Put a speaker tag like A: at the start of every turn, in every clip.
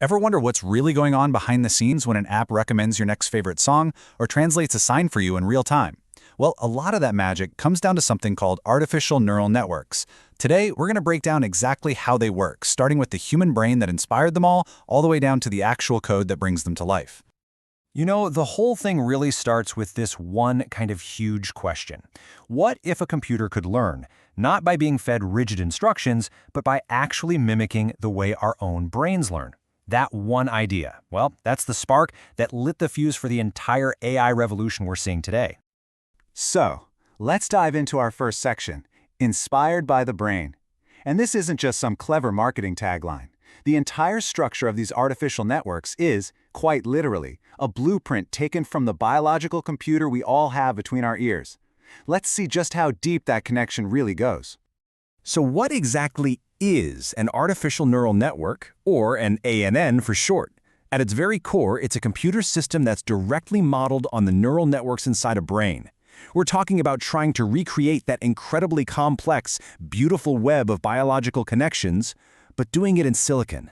A: Ever wonder what's really going on behind the scenes when an app recommends your next favorite song or translates a sign for you in real time? Well, a lot of that magic comes down to something called artificial neural networks. Today, we're going to break down exactly how they work, starting with the human brain that inspired them all the way down to the actual code that brings them to life.
B: You know, the whole thing really starts with this one kind of huge question. What if a computer could learn, not by being fed rigid instructions, but by actually mimicking the way our own brains learn? That one idea, well, that's the spark that lit the fuse for the entire AI revolution we're seeing today.
C: So, let's dive into our first section, Inspired by the Brain. And this isn't just some clever marketing tagline. The entire structure of these artificial networks is, quite literally, a blueprint taken from the biological computer we all have between our ears. Let's see just how deep that connection really goes.
B: So what exactly is an artificial neural network, or an ANN for short? At its very core, it's a computer system that's directly modeled on the neural networks inside a brain. We're talking about trying to recreate that incredibly complex, beautiful web of biological connections, but doing it in silicon.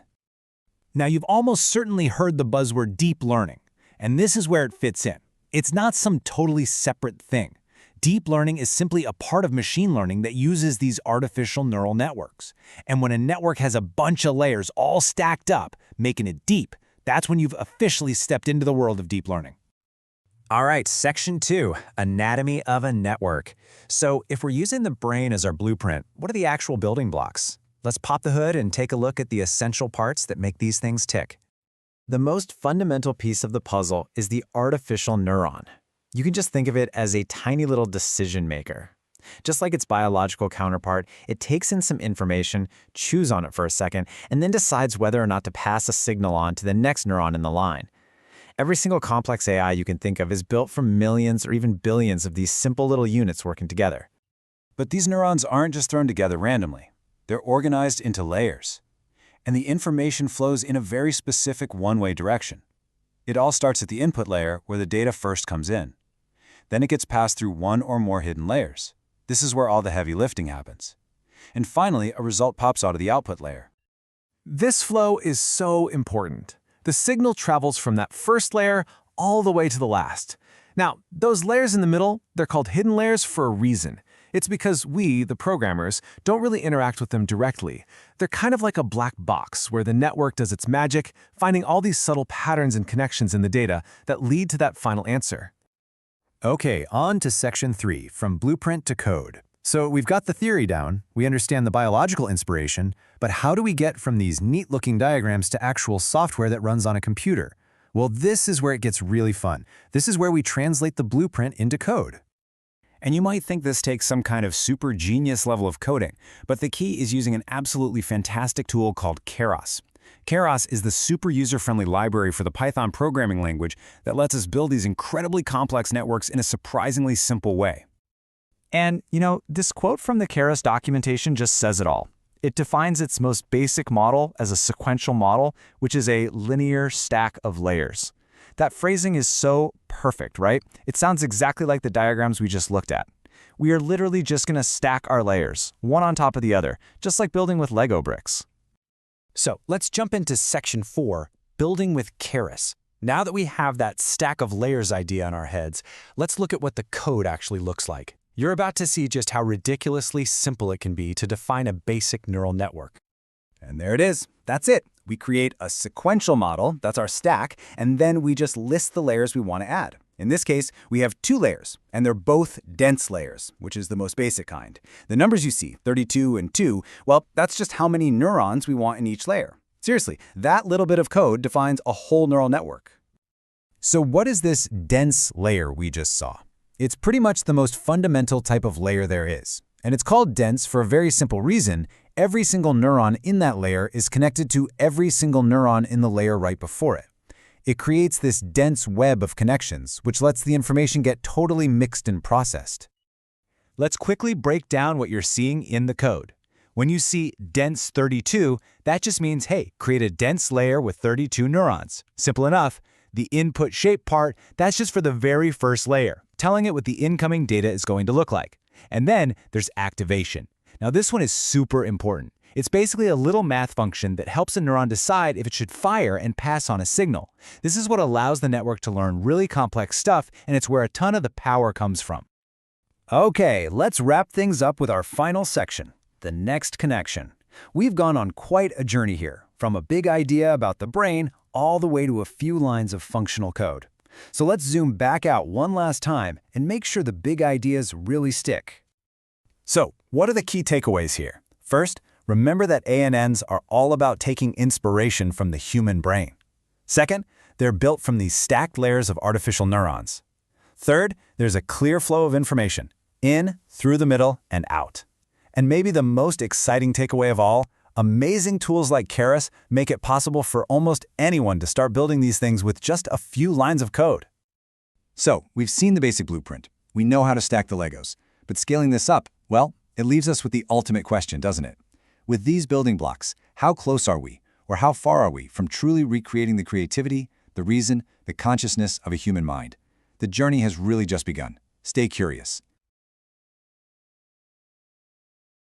A: Now, you've almost certainly heard the buzzword deep learning, and this is where it fits in. It's not some totally separate thing. Deep learning is simply a part of machine learning that uses these artificial neural networks. And when a network has a bunch of layers all stacked up, making it deep, that's when you've officially stepped into the world of deep learning.
D: All right, Section 2, Anatomy of a Network. So if we're using the brain as our blueprint, what are the actual building blocks? Let's pop the hood and take a look at the essential parts that make these things tick. The most fundamental piece of the puzzle is the artificial neuron. You can just think of it as a tiny little decision maker. Just like its biological counterpart, it takes in some information, chews on it for a second, and then decides whether or not to pass a signal on to the next neuron in the line. Every single complex AI you can think of is built from millions or even billions of these simple little units working together.
C: But these neurons aren't just thrown together randomly. They're organized into layers. And the information flows in a very specific one-way direction. It all starts at the input layer where the data first comes in. Then it gets passed through one or more hidden layers. This is where all the heavy lifting happens. And finally, a result pops out of the output layer.
E: This flow is so important. The signal travels from that first layer all the way to the last. Now, those layers in the middle, they're called hidden layers for a reason. It's because we, the programmers, don't really interact with them directly. They're kind of like a black box where the network does its magic, finding all these subtle patterns and connections in the data that lead to that final answer.
B: Okay, on to Section 3, from blueprint to code. So we've got the theory down, we understand the biological inspiration, but how do we get from these neat-looking diagrams to actual software that runs on a computer? Well, this is where it gets really fun. This is where we translate the blueprint into code.
C: And you might think this takes some kind of super genius level of coding, but the key is using an absolutely fantastic tool called Keras. Keras is the super user-friendly library for the Python programming language that lets us build these incredibly complex networks in a surprisingly simple way.
E: And, you know, this quote from the Keras documentation just says it all. It defines its most basic model as a sequential model, which is a linear stack of layers. That phrasing is so perfect, right? It sounds exactly like the diagrams we just looked at. We are literally just going to stack our layers, one on top of the other, just like building with Lego bricks.
D: So let's jump into Section 4, Building with Keras. Now that we have that stack of layers idea in our heads, let's look at what the code actually looks like. You're about to see just how ridiculously simple it can be to define a basic neural network.
C: And there it is. That's it. We create a sequential model, that's our stack, and then we just list the layers we want to add. In this case, we have 2 layers, and they're both dense layers, which is the most basic kind. The numbers you see, 32 and 2, well, that's just how many neurons we want in each layer. Seriously, that little bit of code defines a whole neural network.
B: So what is this dense layer we just saw? It's pretty much the most fundamental type of layer there is. And it's called dense for a very simple reason. Every single neuron in that layer is connected to every single neuron in the layer right before it. It creates this dense web of connections, which lets the information get totally mixed and processed.
A: Let's quickly break down what you're seeing in the code. When you see dense 32, that just means, hey, create a dense layer with 32 neurons. Simple enough. The input shape part, that's just for the very first layer, telling it what the incoming data is going to look like. And then there's activation. Now this one is super important.
C: It's basically a little math function that helps a neuron decide if it should fire and pass on a signal. This is what allows the network to learn really complex stuff, and it's where a ton of the power comes from. Okay, let's wrap things up with our final section, the next connection. We've gone on quite a journey here, from a big idea about the brain all the way to a few lines of functional code. So let's zoom back out one last time and make sure the big ideas really stick. So, what are the key takeaways here? First, remember that ANNs are all about taking inspiration from the human brain. Second, they're built from these stacked layers of artificial neurons. Third, there's a clear flow of information, in, through the middle, and out. And maybe the most exciting takeaway of all, amazing tools like Keras make it possible for almost anyone to start building these things with just a few lines of code.
B: So, we've seen the basic blueprint. We know how to stack the Legos. But scaling this up, well, it leaves us with the ultimate question, doesn't it? With these building blocks, how close are we, or how far are we from truly recreating the creativity, the reason, the consciousness of a human mind? The journey has really just begun. Stay curious.